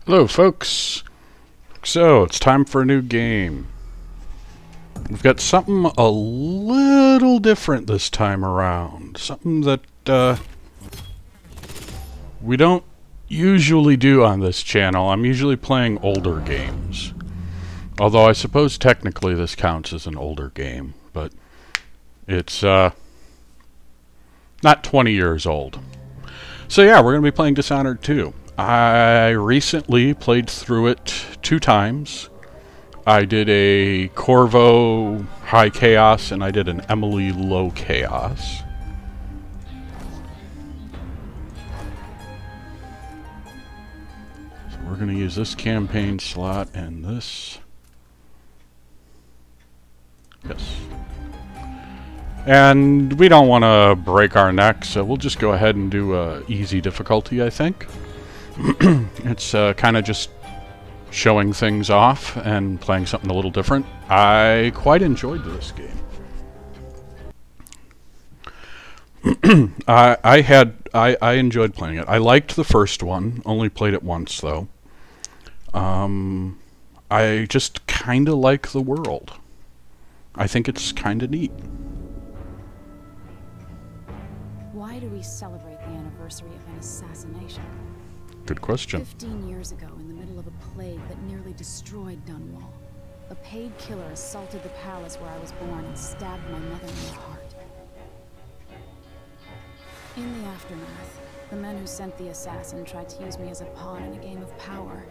Hello folks, so it's time for a new game. We've got something a little different this time around, something that we don't usually do on this channel. I'm usually playing older games, although I suppose technically this counts as an older game, but it's not 20 years old. So yeah, we're going to be playing Dishonored 2. I recently played through it 2 times. I did a Corvo High Chaos and I did an Emily Low Chaos. So we're going to use this campaign slot and this. Yes. And we don't want to break our neck, so we'll just go ahead and do easy difficulty, I think. It's kind of just showing things off and playing something a little different. I quite enjoyed this game. I enjoyed playing it. I liked the first one, only played it once though. I just kind of like the world. I think it's kind of neat. Why do we celebrate the anniversary of an assassination? Good question. 15 years ago, in the middle of a plague that nearly destroyed Dunwall, a paid killer assaulted the palace where I was born and stabbed my mother in the heart. In the aftermath, the men who sent the assassin tried to use me as a pawn in a game of power.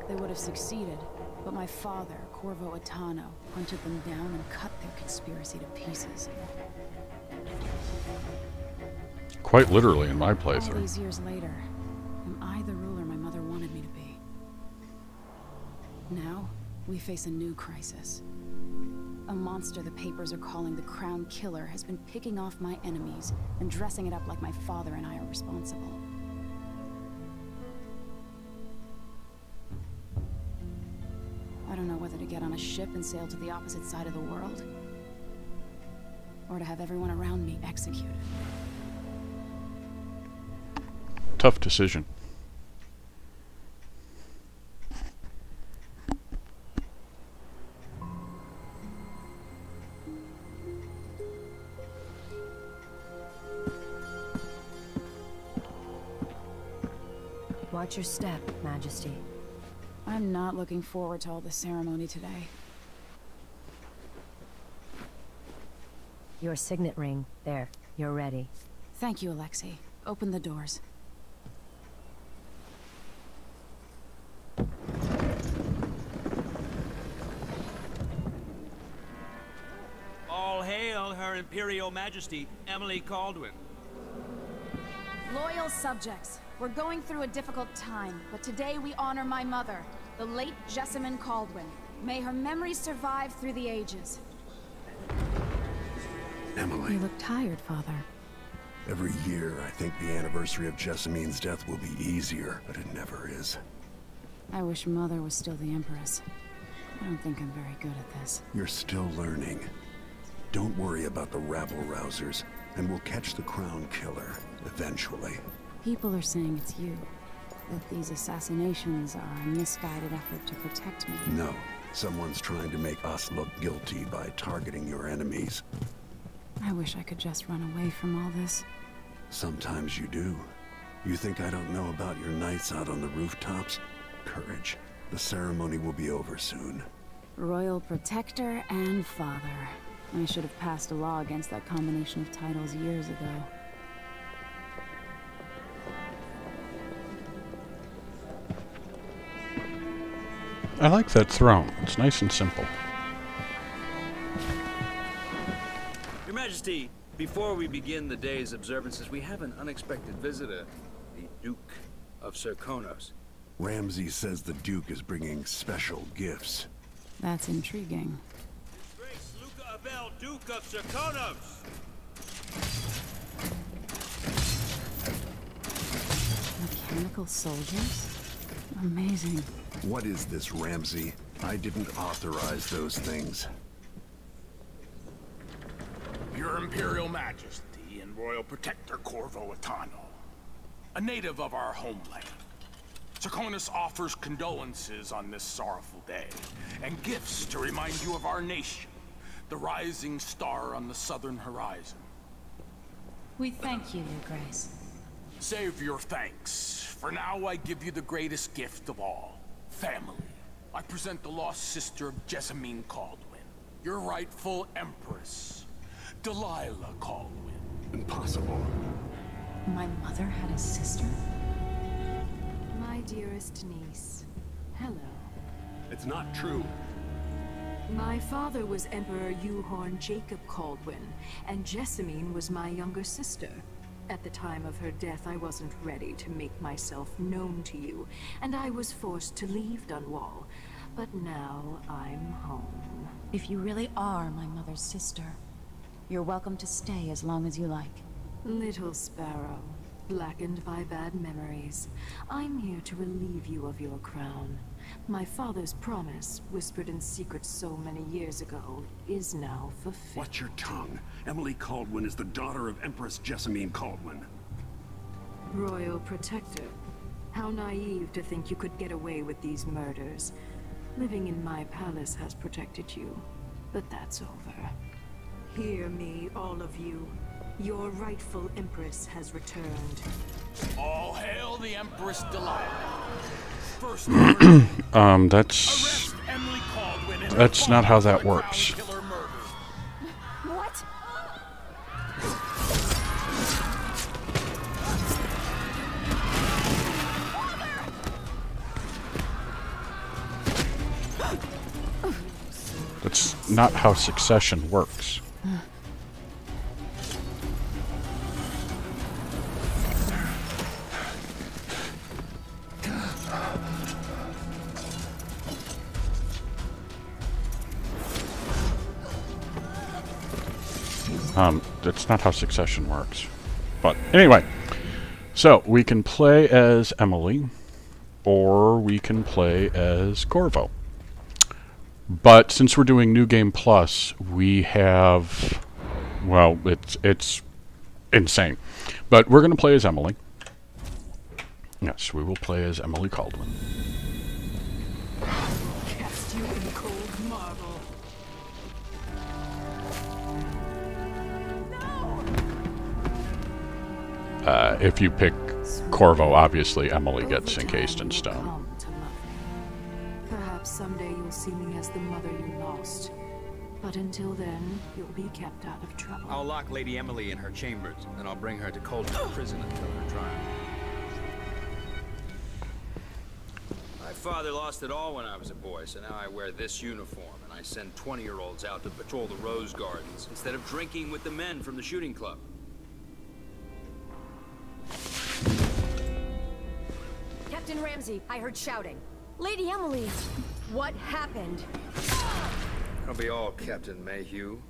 They would have succeeded, but my father, Corvo Attano, hunted them down and cut their conspiracy to pieces. Quite literally in my playthrough. All these years later, am I the ruler my mother wanted me to be? Now, we face a new crisis. A monster the papers are calling the Crown Killer has been picking off my enemies and dressing it up like my father and I are responsible. I don't know whether to get on a ship and sail to the opposite side of the world, or to have everyone around me executed. Tough decision. Watch your step, Majesty. I'm not looking forward to all the ceremony today. Your signet ring. There. You're ready. Thank you, Alexei. Open the doors. All hail Her Imperial Majesty, Emily Caldwin. Loyal subjects, we're going through a difficult time, but today we honor my mother, the late Jessamine Caldwin. May her memory survive through the ages. Emily. You look tired, Father. Every year, I think the anniversary of Jessamine's death will be easier, but it never is. I wish Mother was still the Empress. I don't think I'm very good at this. You're still learning. Don't worry about the rabble-rousers, and we'll catch the Crown Killer, eventually. People are saying it's you. That these assassinations are a misguided effort to protect me. No. Someone's trying to make us look guilty by targeting your enemies. I wish I could just run away from all this. Sometimes you do. You think I don't know about your nights out on the rooftops? Courage. The ceremony will be over soon. Royal Protector and Father. I should have passed a law against that combination of titles years ago. I like that throne. It's nice and simple. Your Majesty, before we begin the day's observances, we have an unexpected visitor, the Duke of Serkonos. Ramsay says the Duke is bringing special gifts. That's intriguing. Grace Luca Abel, Duke of Serkonos! Mechanical soldiers? Amazing. What is this, Ramsay? I didn't authorize those things. Your Imperial Majesty and Royal Protector Corvo Attano, a native of our homeland. Suchwise offers condolences on this sorrowful day, and gifts to remind you of our nation, the rising star on the southern horizon. We thank you, Your Grace. Save your thanks. For now, I give you the greatest gift of all, family. I present the lost sister of Jessamine Caldwin, your rightful empress, Delilah Caldwin. Impossible. My mother had a sister? My dearest niece, hello. It's not true. My father was Emperor Yuhorn Jacob Caldwin, and Jessamine was my younger sister. At the time of her death, I wasn't ready to make myself known to you, and I was forced to leave Dunwall. But now I'm home. If you really are my mother's sister, you're welcome to stay as long as you like. Little sparrow, blackened by bad memories, I'm here to relieve you of your crown. My father's promise, whispered in secret so many years ago, is now fulfilled. Watch your tongue. Emily Caldwin is the daughter of Empress Jessamine Caldwin. Royal Protector. How naive to think you could get away with these murders. Living in my palace has protected you, but that's over. Hear me, all of you. Your rightful Empress has returned. All hail the Empress Delilah. First That's... arrest Emily Caldwin and That's her not how father that for the works. Crown Killer murder. What? That's not how succession works. That's not how succession works. But anyway, so we can play as Emily, or we can play as Corvo. But since we're doing New Game Plus, we have, well, it's insane. But we're going to play as Emily. Yes, we will play as Emily Caldwin. Cast you in cold marble. If you pick Corvo, obviously Emily gets encased in stone. Come to love me. Perhaps someday you'll see me as the mother you lost. But until then, you'll be kept out of trouble. I'll lock Lady Emily in her chambers, then I'll bring her to Coldman prison until her trial. My father lost it all when I was a boy, so now I wear this uniform, and I send 20-year-olds out to patrol the rose gardens instead of drinking with the men from the shooting club. Captain Ramsey, I heard shouting. Lady Emily, what happened? It'll be all Captain Mayhew.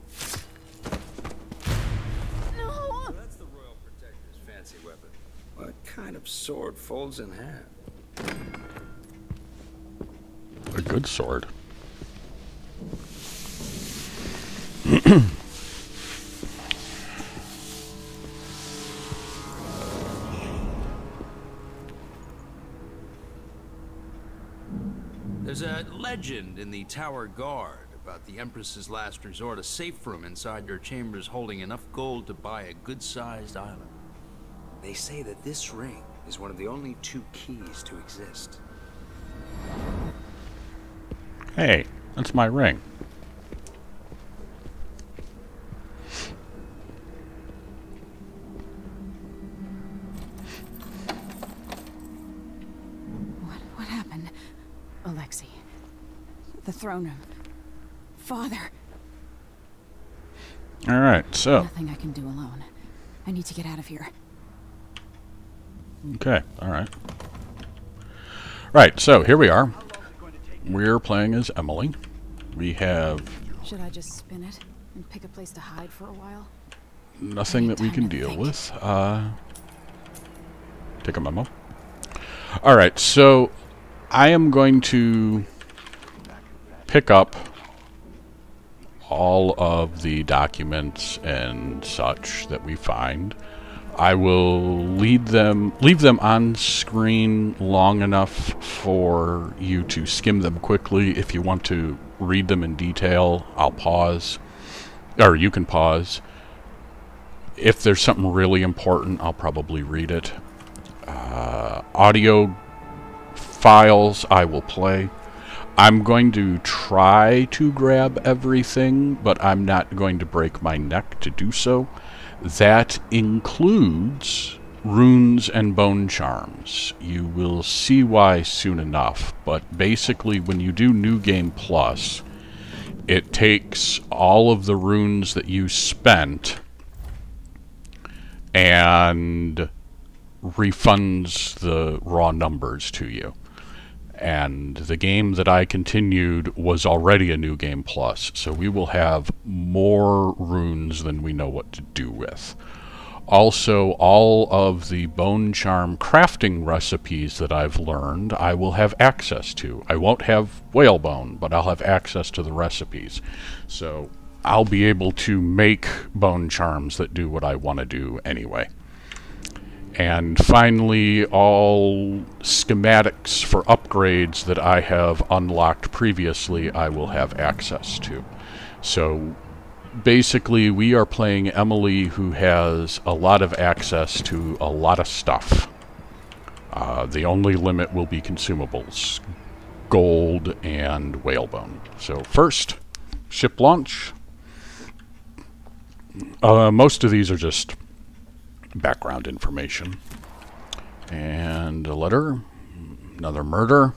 No! That's the Royal Protector's fancy weapon. What kind of sword folds in half? A good sword. There's a legend in the Tower Guard about the Empress's last resort, a safe room inside your chambers holding enough gold to buy a good-sized island. They say that this ring is one of the only 2 keys to exist. Hey, that's my ring. What happened? Alexei. The throne room. Father. Alright, so. Nothing I can do alone. I need to get out of here. Okay, alright. Right, so here we are. We're playing as Emily. We have Should I just spin it and pick a place to hide for a while? nothing that we can deal with. Take a memo. Alright, so I am going to pick up all of the documents and such that we find. I will leave them on screen long enough for you to skim them quickly. If you want to read them in detail, I'll pause, or you can pause. If there's something really important, I'll probably read it. Audio files I will play. I'm going to try to grab everything, but I'm not going to break my neck to do so. That includes runes and bone charms. You will see why soon enough, but basically when you do New Game Plus, it takes all of the runes that you spent and refunds the raw numbers to you. And the game that I continued was already a New Game Plus, so we will have more runes than we know what to do with. Also, all of the bone charm crafting recipes that I've learned, I will have access to. I won't have whalebone, but I'll have access to the recipes. So I'll be able to make bone charms that do what I want to do anyway. And finally, all schematics for upgrades that I have unlocked previously, I will have access to. So basically, we are playing Emily, who has a lot of access to a lot of stuff. The only limit will be consumables, gold and whalebone. So first, ship launch. Most of these are just background information. And a letter. Another murder.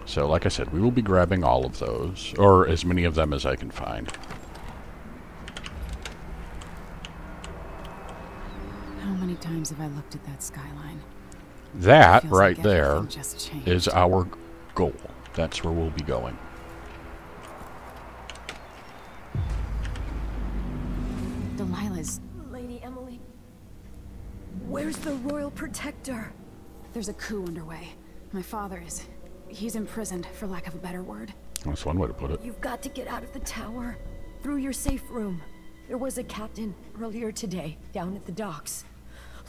So, like I said, we will be grabbing all of those, or as many of them as I can find. How many times have I looked at that skyline? That Feels right like there everything just changed. is our goal. That's where we'll be going. Delilah's... Lady Emily, where's the Royal Protector? There's a coup underway. My father is... he's imprisoned, for lack of a better word. That's one way to put it. You've got to get out of the tower. Through your safe room. There was a captain earlier today, down at the docks.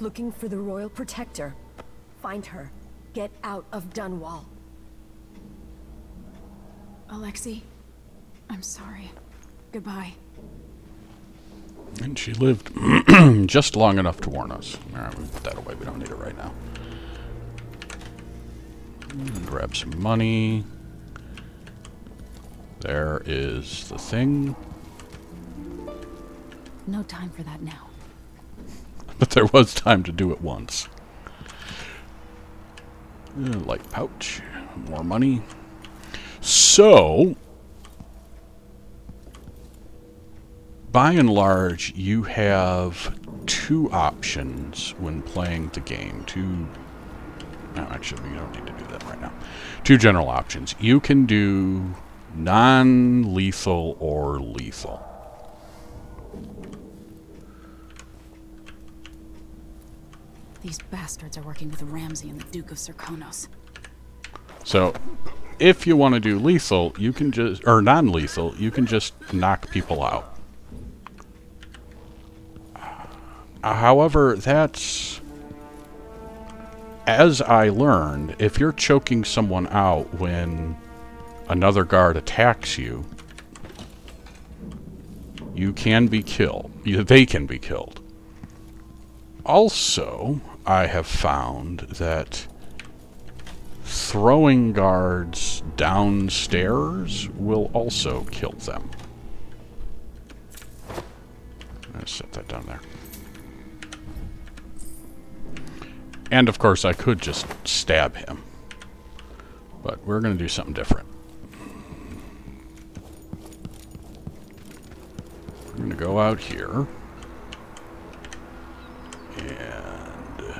Looking for the Royal Protector. Find her. Get out of Dunwall. Alexei, I'm sorry. Goodbye. And she lived just long enough to warn us. Alright, we'll put that away. We don't need it right now. Grab some money. There is the thing. No time for that now. But there was time to do it once. Light pouch. More money. So, by and large, you have two options when playing the game. No, actually, we don't need to do that right now. Two general options. You can do non-lethal or lethal. These bastards are working with Ramsey and the Duke of Serkonos. So, if you want to do lethal, you can just, or non-lethal, you can just knock people out. However, that's, as I learned, if you're choking someone out when another guard attacks you, you can be killed. They can be killed. Also, I have found that throwing guards downstairs will also kill them. Let's set that down there. And of course I could just stab him. But we're going to do something different. We're going to go out here. And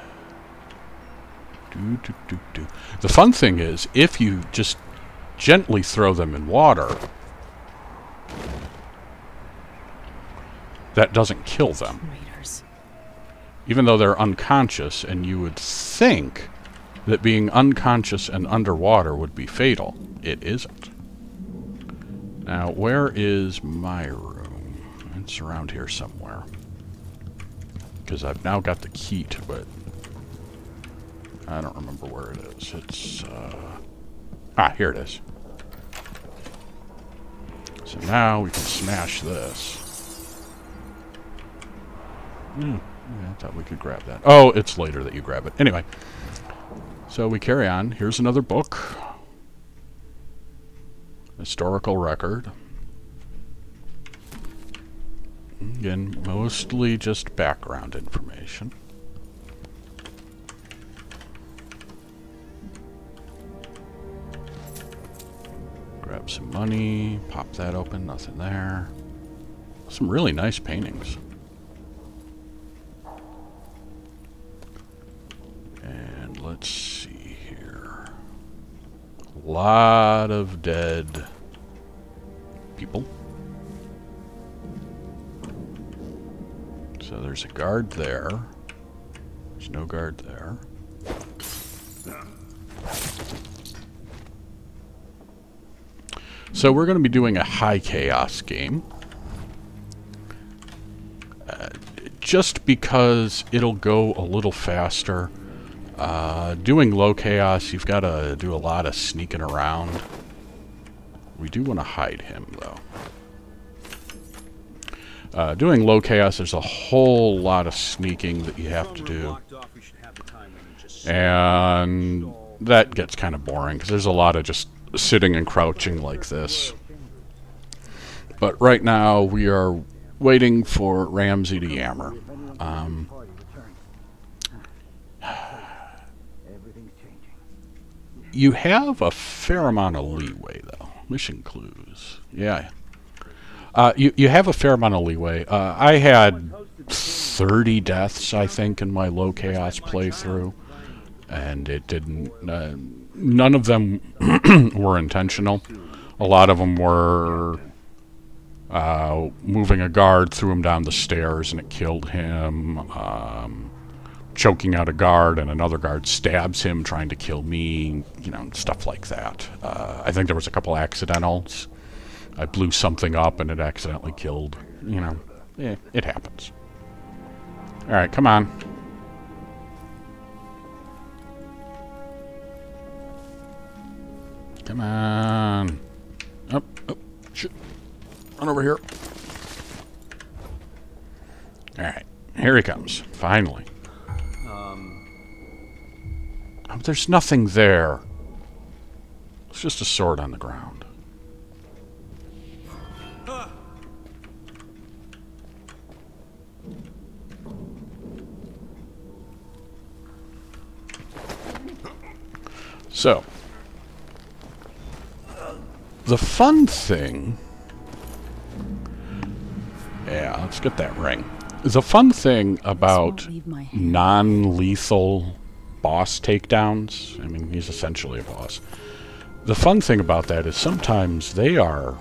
the fun thing is, if you just gently throw them in water, that doesn't kill them. Raiders. Even though they're unconscious, and you would think that being unconscious and underwater would be fatal. It isn't. Now, where is my room? It's around here somewhere. Because I've now got the key to it. I don't remember where it is. It's, here it is. So now we can smash this. Yeah, I thought we could grab that. Oh, it's later that you grab it. Anyway. So we carry on. Here's another book. Historical record. Again, mostly just background information. Grab some money, pop that open, nothing there. Some really nice paintings. And let's see here. A lot of dead people. So there's a guard there. There's no guard there. So we're going to be doing a high chaos game. Just because it'll go a little faster. Doing low chaos, you've got to do a lot of sneaking around. We do want to hide him, though. Doing low chaos, there's a whole lot of sneaking that you have to do. And that gets kind of boring, because there's a lot of just sitting and crouching like this. But right now, we are waiting for Ramsey to yammer. You have a fair amount of leeway, though. Mission clues. Yeah. You have a fair amount of leeway. I had 30 deaths, I think, in my low chaos playthrough. And it didn't... none of them were intentional. A lot of them were... moving a guard, threw him down the stairs, and it killed him. Choking out a guard, and another guard stabs him, trying to kill me. You know, stuff like that. I think there was a couple accidentals. I blew something up, and it accidentally killed. You know, it happens. Alright, come on. Come on. Oh, shit. Run over here. Alright, here he comes. Finally. Oh, there's nothing there. It's just a sword on the ground. So, the fun thing... Yeah, let's get that ring. The fun thing about non-lethal boss takedowns, I mean, he's essentially a boss. The fun thing about that is sometimes they are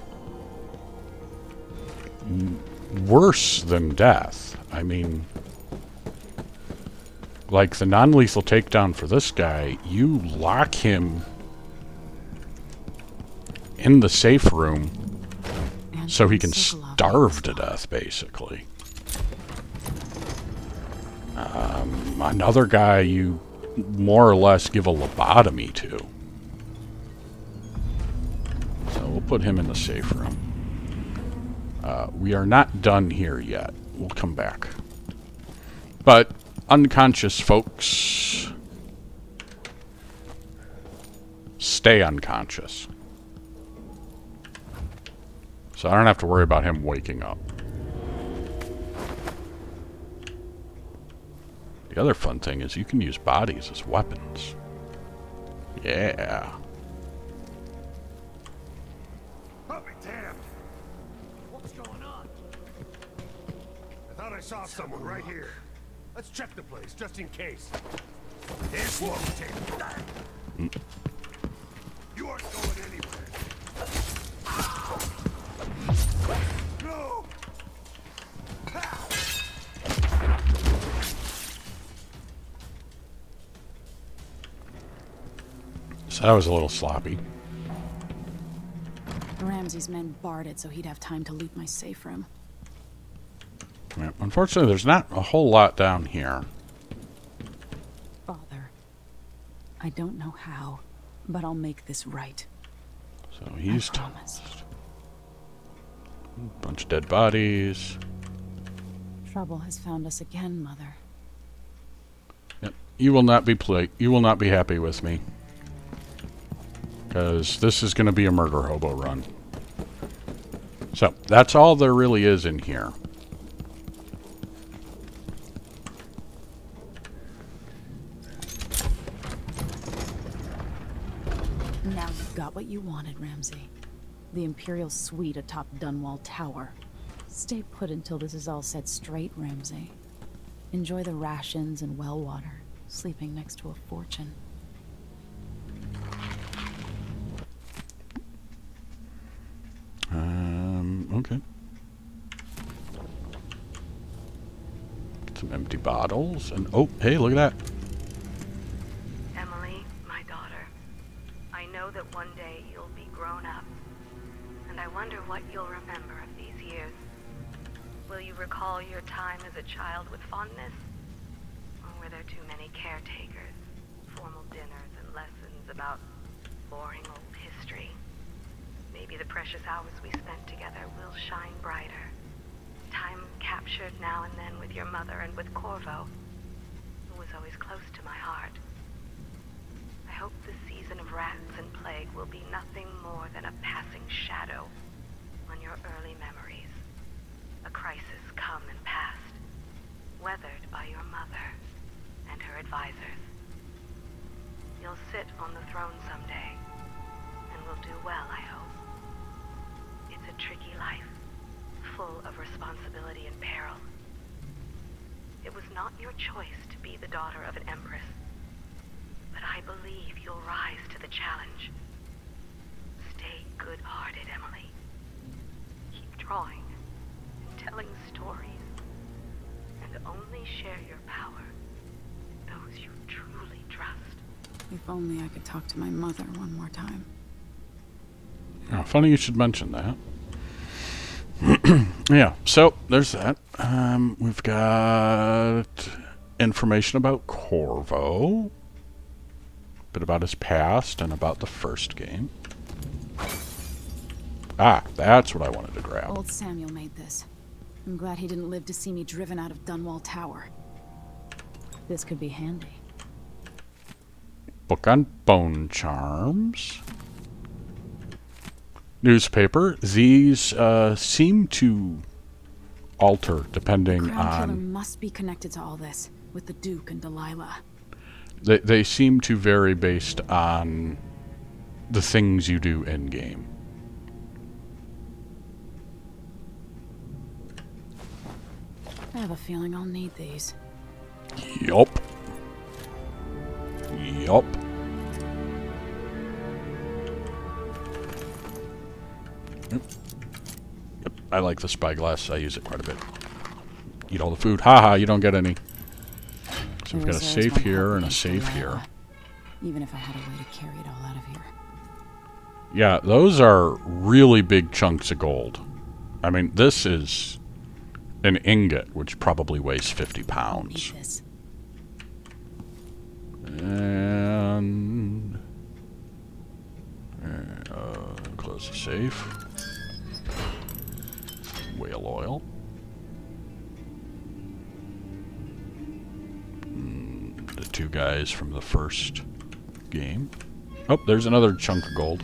worse than death. I mean, like the non-lethal takedown for this guy, you lock him in the safe room so he can starve to death, basically. Another guy you more or less give a lobotomy to. So we'll put him in the safe room. We are not done here yet. We'll come back. But unconscious folks stay unconscious. So I don't have to worry about him waking up. The other fun thing is you can use bodies as weapons. Yeah. I'll be damned. What's going on? I thought I saw someone right here. Let's check the place, just in case. This won't take. You aren't going anywhere. No! So that was a little sloppy. Ramsey's men barred it so he'd have time to loot my safe room. Yeah, unfortunately, there's not a whole lot down here. Father, I don't know how, but I'll make this right. So he's I promise. Bunch of dead bodies. Trouble has found us again, Mother. Yep. You will not be happy with me. Because this is going to be a murder hobo run. So, that's all there really is in here. Now you've got what you wanted, Ramsay. The Imperial suite atop Dunwall Tower. Stay put until this is all set straight, Ramsay. Enjoy the rations and well water, sleeping next to a fortune. Okay. Some empty bottles, and oh, hey, look at that. Emily, my daughter, I know that one day you'll be grown up, and I wonder what you'll remember of these years. Will you recall your time as a child with fondness? Or were there too many caretakers, formal dinners, and lessons about boring old history? Maybe the precious hours we spent together will shine brighter. Time captured now and then with your mother and with Corvo, who was always close to my heart. I hope the season of rats and plague will be nothing more than a passing shadow on your early memories. A crisis come and past, weathered by your mother and her advisors. You'll sit on the throne someday, and will do well, I hope. It's a tricky life, full of responsibility and peril. It was not your choice to be the daughter of an empress, but I believe you'll rise to the challenge. Stay good-hearted, Emily. Keep drawing and telling stories, and only share your power with those you truly trust. If only I could talk to my mother one more time. Oh, funny you should mention that. Yeah, so there's that. We've got information about Corvo, a bit about his past, and about the first game. Ah, that's what I wanted to grab. Old Samuel made this. I'm glad he didn't live to see me driven out of Dunwall Tower. This could be handy. Book on bone charms. Newspaper. These seem to alter depending The Crown Killer on... must be connected to all this, with the Duke and Delilah. They seem to vary based on the things you do in-game. I have a feeling I'll need these. Yup. Yup. Yep. I like the spyglass. I use it quite a bit. Eat all the food. Haha, you don't get any. So we've got a safe here and a safe here. Even if I had a way to carry it all out of here. Yeah, those are really big chunks of gold. I mean, this is an ingot, which probably weighs 50 pounds. Need this. And... close the safe. Whale oil. The two guys from the first game. Oh, there's another chunk of gold.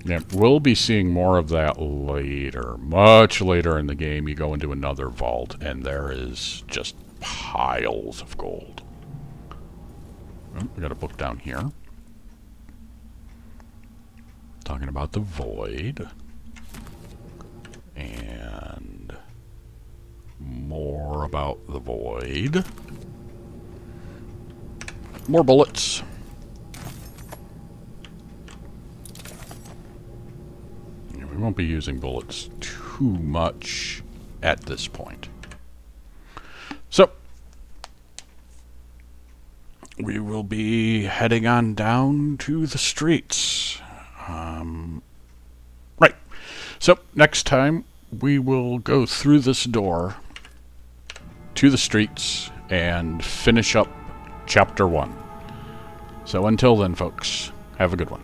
Yeah, we'll be seeing more of that later. Much later in the game, you go into another vault, and there is just piles of gold. Oh, we got a book down here. Talking about the void. And more about the void. More bullets. Yeah, we won't be using bullets too much at this point. So, we will be heading on down to the streets. So, next time, we will go through this door to the streets and finish up Chapter 1. So until then, folks, have a good one.